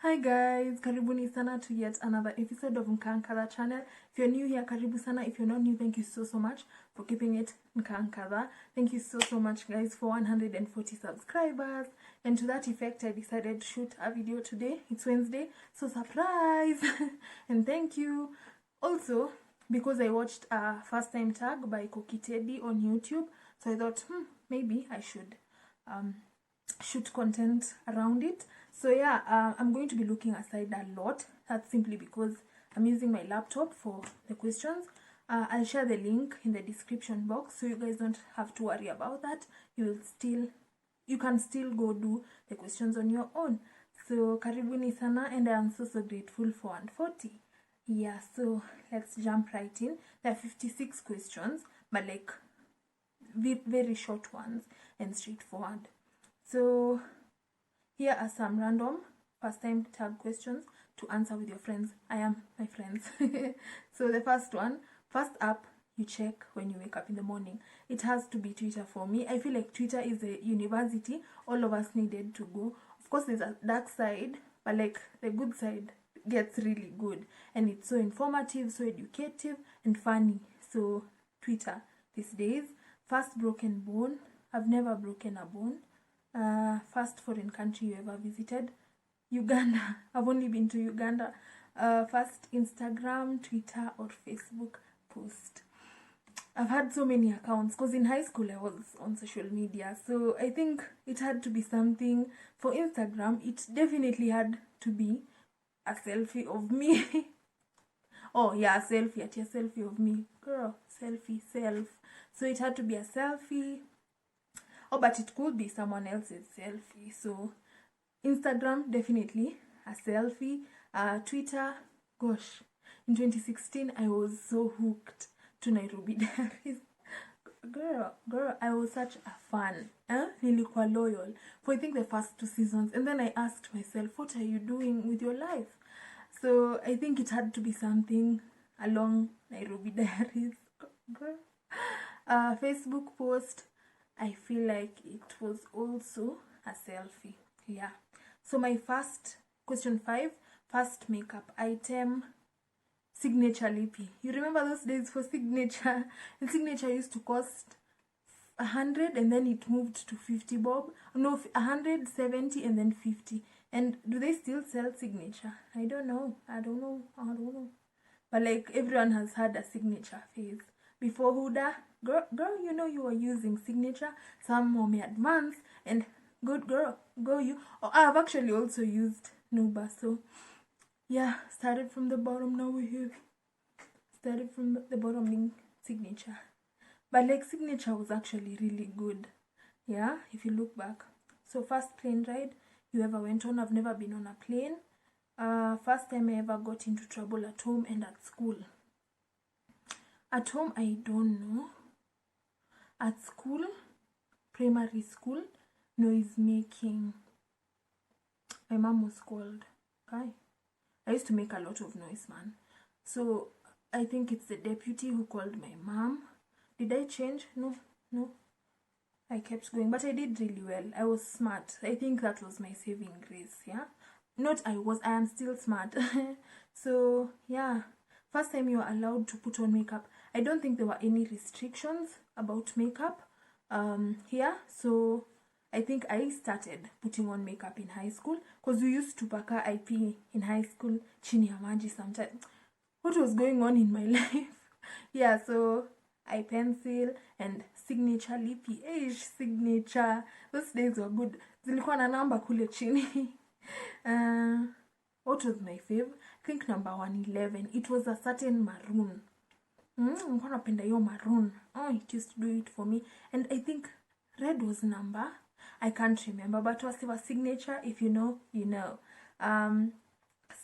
Hi guys, karibuni sana to yet another episode of Nkankadha channel. If you're new here, karibu sana. If you're not new, thank you so much for keeping it Nkankadha. Thank you so much guys for 140 subscribers. And to that effect, I decided to shoot a video today. It's Wednesday, so surprise! And thank you. Also, because I watched a first time tag by Koki Teddy on YouTube, so I thought, maybe I should shoot content around it. So yeah, I'm going to be looking aside a lot. That's simply because I'm using my laptop for the questions. I'll share the link in the description box, so you guys don't have to worry about that. You can still go do the questions on your own. So karibuni sana, and I'm so grateful for 140. Yeah, so let's jump right in. There are 56 questions, but like very short ones and straightforward. So here are some random first time tag questions to answer with your friends. I am my friends. So the first one, first app you check when you wake up in the morning. It has to be Twitter for me. I feel like Twitter is a university all of us needed to go. Of course there's a dark side, but like the good side gets really good, and it's so informative, so educative and funny. So Twitter these days. First broken bone. I've never broken a bone. First foreign country you ever visited? Uganda. I've only been to Uganda. First Instagram, Twitter or Facebook post. I've had so many accounts because in high school I was on social media, so I think it had to be something. For Instagram, it definitely had to be a selfie of me. Oh yeah, a selfie of me. Girl, selfie, self. So it had to be a selfie. Oh, but it could be someone else's selfie. So Instagram, definitely a selfie. Twitter, gosh, in 2016 I was so hooked to Nairobi Diaries. Girl, I was such a fan. Nilikuwa loyal for I think the first 2 seasons, and then I asked myself, what are you doing with your life? So I think it had to be something along Nairobi Diaries. Girl. Facebook post, I feel like it was also a selfie. Yeah. So my first, question 5, first makeup item, signature lippy. You remember those days for signature? And signature used to cost 100, and then it moved to 50 bob. No, 170 and then 50. And do they still sell signature? I don't know. But like everyone has had a signature phase. Before Huda, girl, you know you were using signature. Some more advanced, and good girl, go you. Oh, I've actually also used Nuba. So yeah, started from the bottom. Now we're here. Started from the bottom being signature. But like signature was actually really good. Yeah, if you look back. So first plane ride you ever went on? I've never been on a plane. First time I ever got into trouble at home and at school. At home, I don't know. At school, primary school, noise making. My mom was called. Okay? I used to make a lot of noise, man. So I think it's the deputy who called my mom. Did I change? No. I kept going, but I did really well. I was smart. I think that was my saving grace. Yeah. I am still smart. So yeah, first time you were allowed to put on makeup. I don't think there were any restrictions about makeup here. So I think I started putting on makeup in high school, because we used to paka IP in high school chini ya maji sometimes. What was going on in my life? Yeah, so eye pencil and signature lippy. Signature. Those days were good. Zilikuwa na namba kule chini. What was my fave? I think number 111. It was a certain maroon. I'm gonna penda yo maroon. Oh, it used to do it for me. And I think red was number. I can't remember, but was a signature. If you know, you know.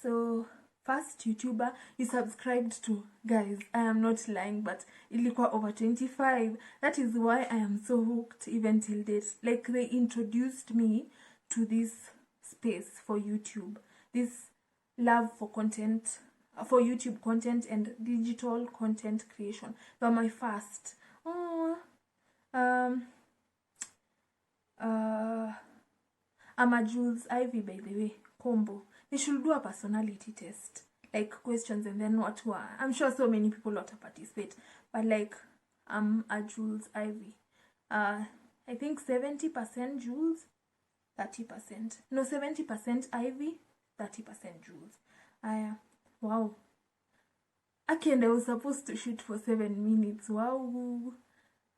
So first YouTuber you subscribed to, guys, I am not lying, but ilikuwa over 25. That is why I am so hooked even till date. Like they introduced me to this space for YouTube, this love for content, for YouTube content and digital content creation. They were my first. I'm a Jules Ivy, by the way, combo. they should do a personality test, like questions, and then what were, I'm sure so many people want to participate, but like a Jules Ivy, I think 70% Jules, 30%, no, 70% Ivy, 30% Jules. Wow. Okay, and I was supposed to shoot for 7 minutes. Wow.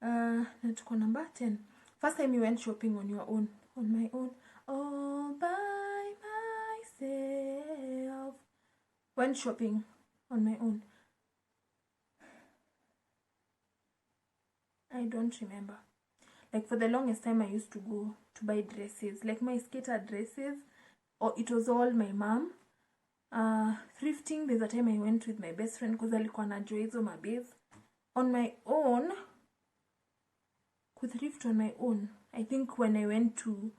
Natuko number 10. First time you went shopping on your own. On my own. All by myself. Went shopping on my own. I don't remember. Like for the longest time I used to go to buy dresses. Like my skater dresses. Or it was all my mom. Thrifting, there's a time I went with my best friend because alikuwa anajua hizo mabase. On my own, thrift on my own, I think when I went to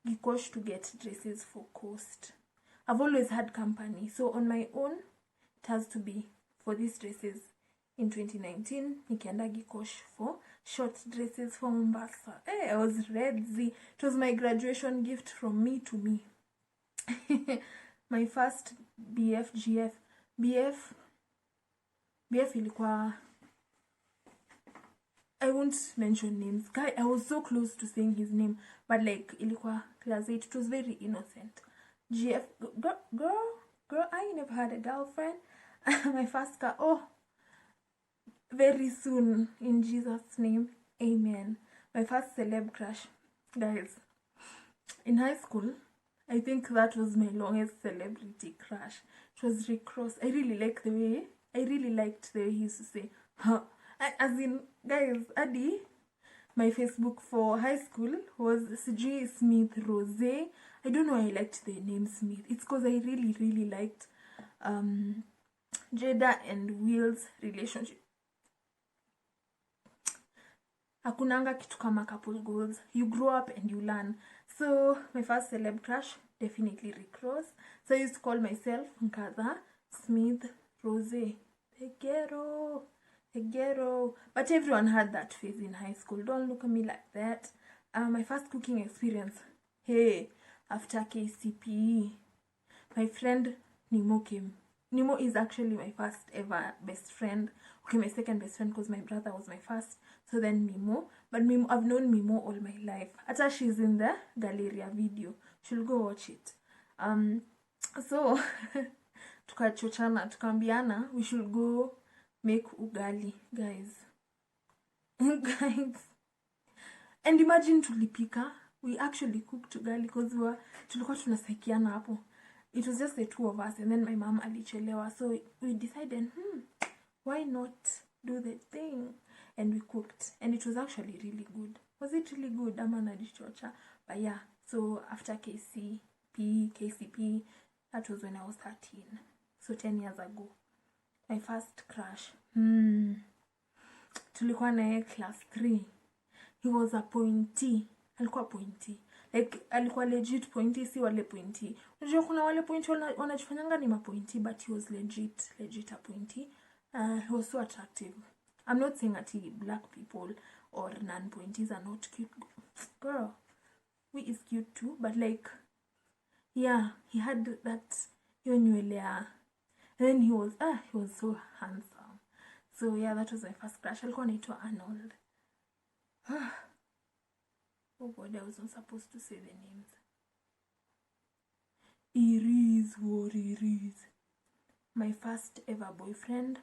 Gikosh to get dresses for Coast. I've always had company, so on my own it has to be for these dresses. In 2019 nikienda Gikosh for short dresses for Mombasa. I was ready. It was my graduation gift from me to me. My first BF ilikuwa, I won't mention names. Guy, I was so close to saying his name, but like ilikuwa class 8. It was very innocent. GF, girl, I never had a girlfriend. My first car, oh, very soon, in Jesus' name, amen. My first celeb crush, guys, in high school, I think that was my longest celebrity crush. It was Rick Ross. I really liked the way he used to say, huh. As in, guys, Adi, my Facebook for high school was Sijui Smith Rose. I don't know why I liked the name Smith. It's because I really liked Jada and Will's relationship. Hakunanga kitu kama couple goals. You grow up and you learn. So my first celeb crush, definitely Rick Ross. So I used to call myself Nkadha Smith Rose. The ghetto. But everyone had that phase in high school. Don't look at me like that. My first cooking experience, hey, after KCPE, my friend Nimo came. Nimo is actually my first ever best friend. Okay, my second best friend because my brother was my first. So then Mimo. But Mimo, I've known Mimo all my life. Ata she's in the Galleria video. She'll go watch it. So tukachochana, tukambiana, we should go make ugali, guys. Guys. And imagine tulipika. We actually cooked ugali because tulikuwa tunasaikiana hapo. It was just the two of us, and then my mom alichelewa. So we decided, why not do the thing? And we cooked, and it was actually really good. Was it really good? Ama najichocha. But yeah, so after KCP, that was when I was 13. So 10 years ago. My first crush. Tulikuwa naye class 3. He was a pointy. Alikuwa pointy. Like, alikuwa legit pointy, si wale pointy. Unajua kuna wale pointy wanajifanyanga ni mapointy, but he was legit a pointy. He was so attractive. I'm not saying that black people or non-pointies are not cute. Girl, we is cute too, but like, yeah, he had that yonywelea. And then he was so handsome. So yeah, that was my first crush. Alikuwa anaitwa Arnold. Oh God, I was not supposed to say the names. It is what it is. My first ever boyfriend.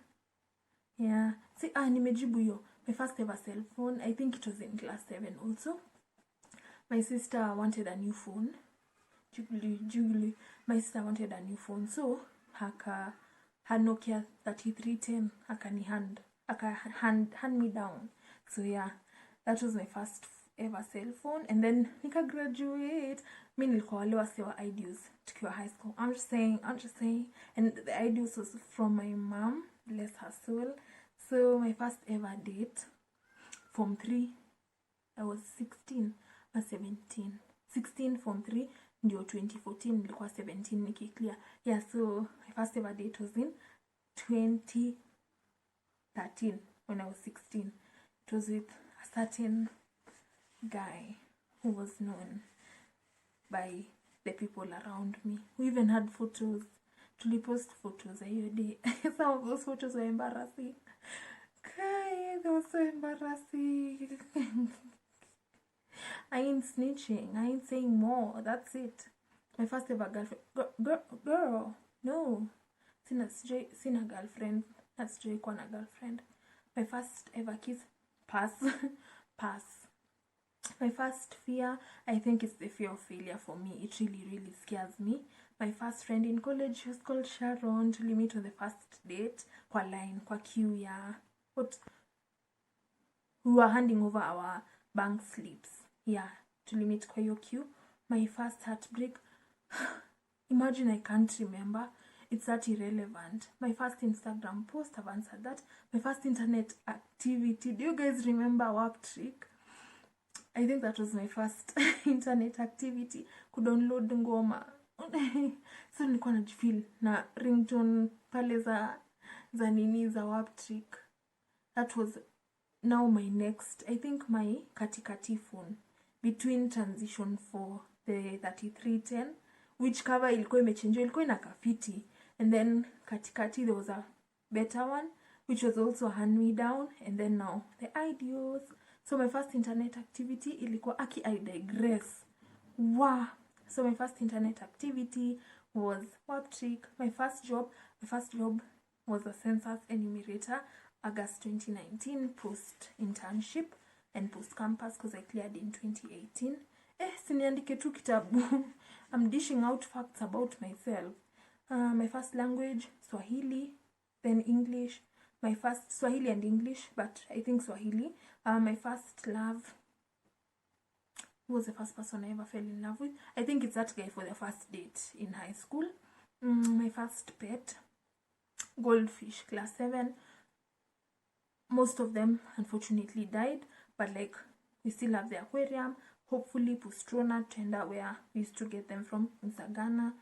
Yeah. See, nimejibu yo. My first ever cell phone. I think it was in class 7 also. My sister wanted a new phone. Juggly. My sister wanted a new phone. So, her Nokia 3310 hand me down. So yeah, that was my first ever cell phone. And then nika graduate, mi nilikuwa wale wase wa ideals tukiwa high school. I'm just saying. And the ideals was from my mom, bless her soul. So my first ever date, form 3, I was 16 or 17. 16 form 3, ndio 2014 nilikuwa 17 nikiclear. Yeah, so my first ever date was in 2013 when I was 16. It was with a certain guy who was known by the people around me. We even had photos. Tulipost photos hiyo day. Some of those photos were embarrassing. Okay, they were so embarrassing. I ain't snitching. I ain't saying more. That's it. My first ever girlfriend. Girl. No. Sina girlfriend. That's Joy Kwana girlfriend. My first ever kiss. Pass. Pass. My first fear, I think it's the fear of failure for me. It really scares me. My first friend in college, she was called Sharon. To meet on the first date. Kwa line, kwa queue, yeah. What? We were handing over our bank slips. Yeah, to meet kwa your queue. My first heartbreak. Imagine I can't remember. It's that irrelevant. My first Instagram post, I've answered that. My first internet activity. Do you guys remember Work Trick? I think that was my first internet activity. Kudownload ngoma. So nilikuwa najifeel na ringtone pale za nini za Work Trick. That was now my next, I think my katikati phone. Between transition for the 3310, which cover ilikuwa imechange, ilikuwa inakafiti. And then katikati there was a better one, which was also a hand-me-down. And then now the Ideals. So my first internet activity ilikuwa I digress. Wow. So my first internet activity was Work Trick. My first job was a census enumerator, August 2019, post internship and post campus because I cleared in 2018. Siniandike tu kitabu. I'm dishing out facts about myself. My first language, Swahili, then English. My first Swahili and English, but I think Swahili. My first love. Who was the first person I ever fell in love with? I think it's that guy for the first date in high school. My first pet, goldfish, class 7. Most of them unfortunately died, but like we still have the aquarium. Hopefully Pustrona tender where we used to get them from in Sagana.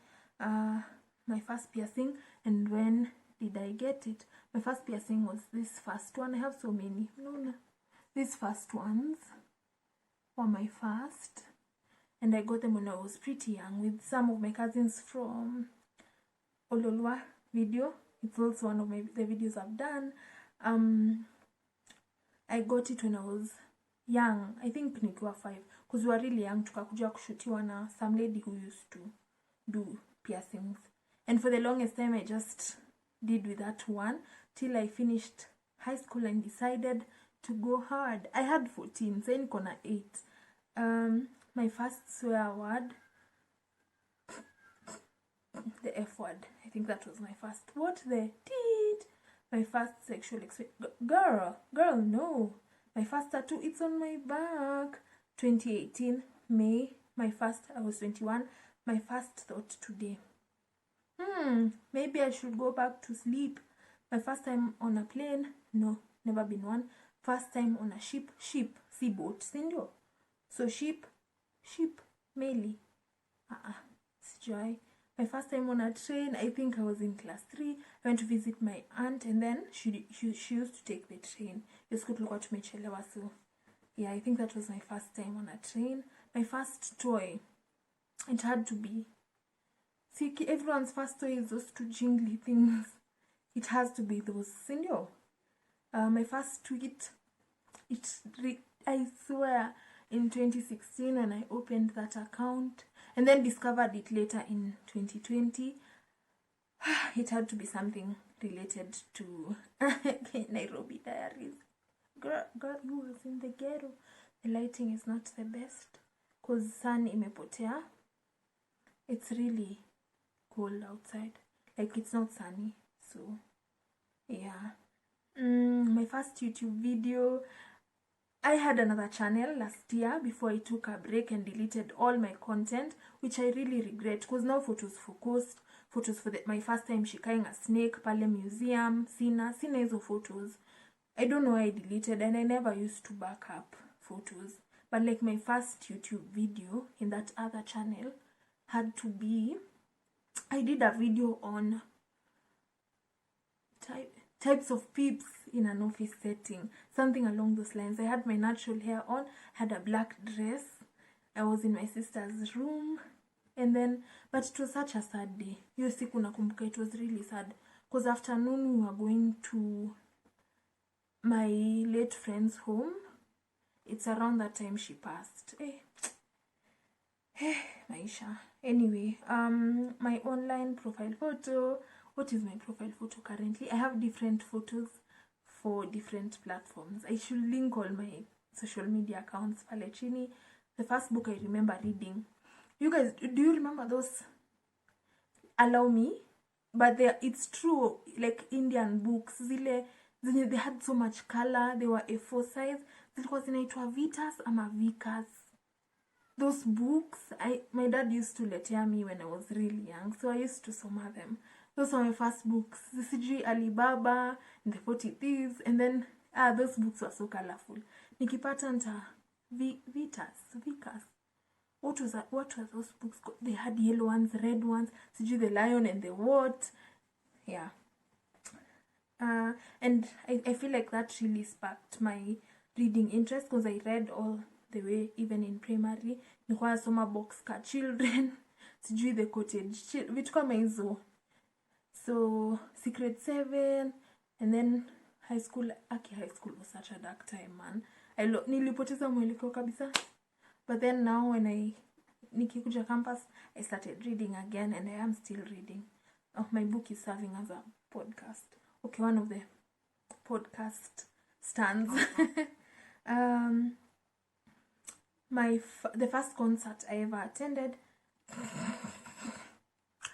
My first piercing, and when did I get it? My first piercing was this first one. I have so many. No. These first ones were my first, and I got them when I was pretty young with some of my cousins from Ololwa video. It's also one of the videos I've done. I got it when I was young. I think nikiwa 5, because we were really young. Tukakuja kushutiwa na some lady who used to do piercings. And for the longest time, I just did with that one till I finished high school and decided to go hard. I had 14, so niko na 8. My first swear word, the F word. I think that was my first. What the did? My first sexual experience. Girl, no. My first tattoo, it's on my back. 2018, May. My first, I was 21. My first thought today. Maybe I should go back to sleep. My first time on a plane, no, never been one. First time on a ship, seaboat, sindio. So ship, meli. Sijai. My first time on a train, I think I was in class 3. I went to visit my aunt, and then she used to take the train. So yeah, I think that was my first time on a train. My first toy, it had to be, see, everyone's first toy is those two jingly things. It has to be those, sindio. My first tweet, I swear, in 2016 when I opened that account and then discovered it later in 2020. It had to be something related to Nairobi Diaries. Girl, you was in the ghetto. The lighting is not the best because sun imepotea. It's really cold outside. Like, it's not sunny. So yeah. My first YouTube video, I had another channel last year before I took a break and deleted all my content, which I really regret because now photos focused. Photos for my first time shikaing a snake pale museum, sina hizo photos. I don't know why I deleted, and I never used to back up photos. But like my first YouTube video in that other channel had to be, I did a video on types of peeps in an office setting, something along those lines. I had my natural hair on, had a black dress. I was in my sister's room. And then, but it was such a sad day. Hiyo siku nakumbuka, it was really sad. Because afternoon we were going to my late friend's home. It's around that time she passed. Maisha. Anyway, my online profile photo. What is my profile photo currently? I have different photos for different platforms. I should link all my social media accounts pale chini. The first book I remember reading. You guys, do you remember those? Allow Me? But it's true, like Indian books. They had so much color. They were A4 size. Zilikuwa zinaitwa Vitas ama Vikas. Those books, my dad used to letea me when I was really young, so I used to soma them. Those are my first books. Sijui Alibaba and the 40 Thieves, and then those books were so colorful. Nikipata nta Vikas. What were those books called? They had yellow ones, red ones. Sijui The Lion and the What. Yeah. And I feel like that really sparked my reading interest, because I read all the way, even in primary. Nilikuwa nasoma Boxcar Children, sijui The Cottage vitu kama hizo. So Secret 7, and then high school was such a dark time, man. Nilipoteza mwelekeo kabisa. But then now when nikikuja campus, I started reading again, and I am still reading. My book is serving as a podcast. Okay, one of the podcast stands. The first concert I ever attended,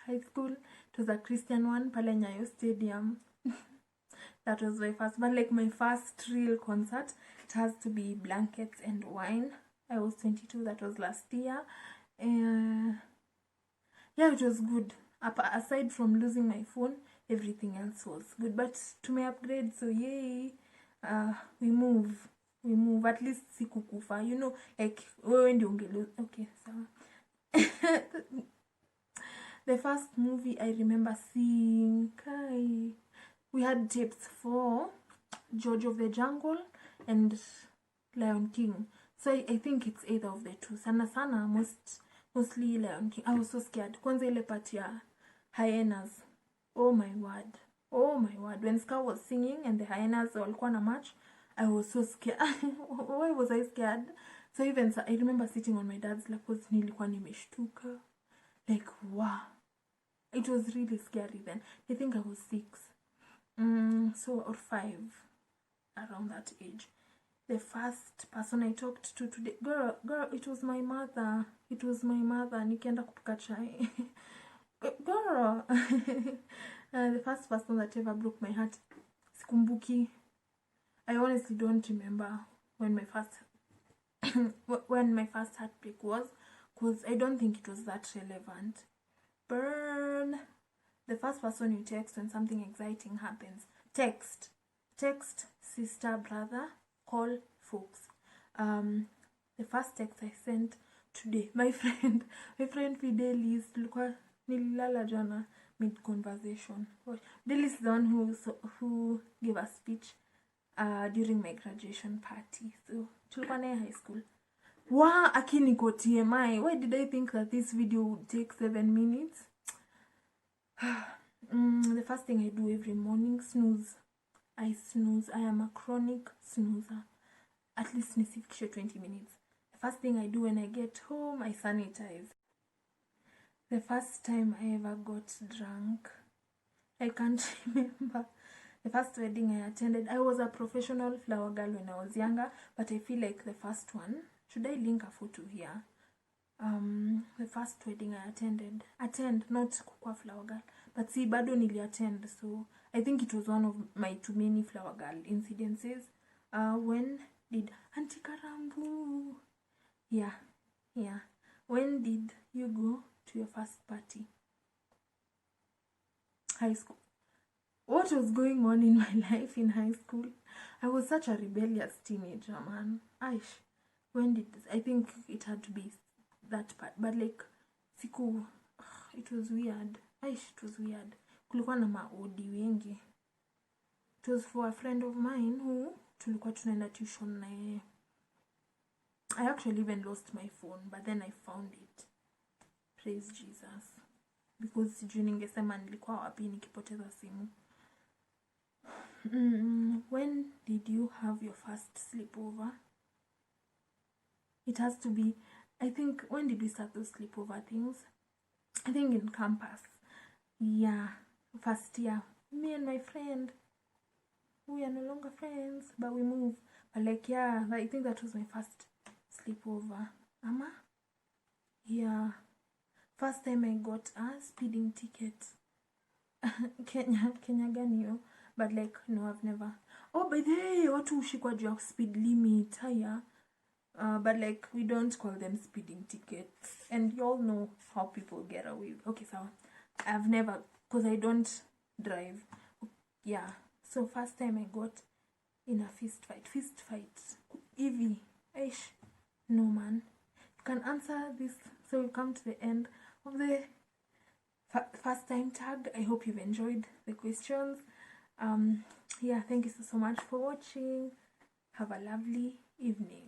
high school, it was a Christian one, pale Nyayo Stadium. That was my first, but like my first real concert, it has to be Blankets and Wine. I was 22, that was last year. Yeah, it was good. Aside from losing my phone, everything else was good. But to my upgrade, so yay, we move. At least sikukufa, you know, like wewe ndio ungelose. Okay, sawa. The first movie I remember seeing, we had tapes for George of the Jungle and Lion King. So I think it's either of the two. Sana mostly Lion King. I was so scared. Kwanza ile part ya hyenas. Oh my word. When Scar was singing and the hyenas walikuwa na match, I was so scared. Why was I scared? So even I remember sitting on my dad's lap because nilikuwa nimeshtuka. Like, wow. It was really scary then. I think I was 6. Or 5. Around that age. The first person I talked to today, girl, it was my mother. Nikienda kupika chai. Girl. The first person that ever broke my heart, sikumbuki. I honestly don't remember when my first heartbreak was, because I don't think it was that relevant. Burn. The first person you text when something exciting happens. Text, sister, brother, call, folks. The first text I sent today, my friend Fidelis, nililala jana mid conversation. Fidelis is the one who gave a speech during my graduation party. So tulikuwa naye high school. Wow, akini ko TMI. Why did I think that this video would take 7 minutes? The first thing I do every morning, snooze. I snooze. I am a chronic snoozer. At least nisifikishe 20 minutes. The first thing I do when I get home, I sanitize. The first time I ever got drunk, I can't remember. The first wedding I attended, I was a professional flower girl when I was younger, but I feel like the first one, should I link a photo here? The first wedding I attend, not kukua flower girl, but see, bado nili attend, so I think it was one of my too many flower girl incidences. When did Auntie Karambu? Yeah. When did you go to your first party? High school. What was going on in my life in high school? I was such a rebellious teenager, man. When did this? I think it had to be that part, but like siku, it was weird. It was weird. Kulikuwa na maodi wengi. It was for a friend of mine who tulikuwa tunaenda tuition na yeye. I actually even lost my phone, but then I found it Praise Jesus. Because sijui ningesema nilikuwa wapi nikipoteza simu. When did you have your first sleepover? It has to be, I think, when did we start those sleepover things? I think in campus. Yeah, first year. Me and my friend, we are no longer friends, but we moved. But like, yeah, I think that was my first sleepover. Ama? Yeah. First time I got a speeding ticket. Kenya gani yo? But like, no, I've never. Oh, by the way, watu ushikwa juu ya speed limit. Haya. But like, we don't call them speeding tickets. And you all know how people get away. Okay, so I've never, because I don't drive. Yeah. So first time I got in a fist fight. Evie. Aish. No, man. You can answer this. So we come to the end of the first time tag. I hope you've enjoyed the questions. Yeah, thank you so much for watching. Have a lovely evening.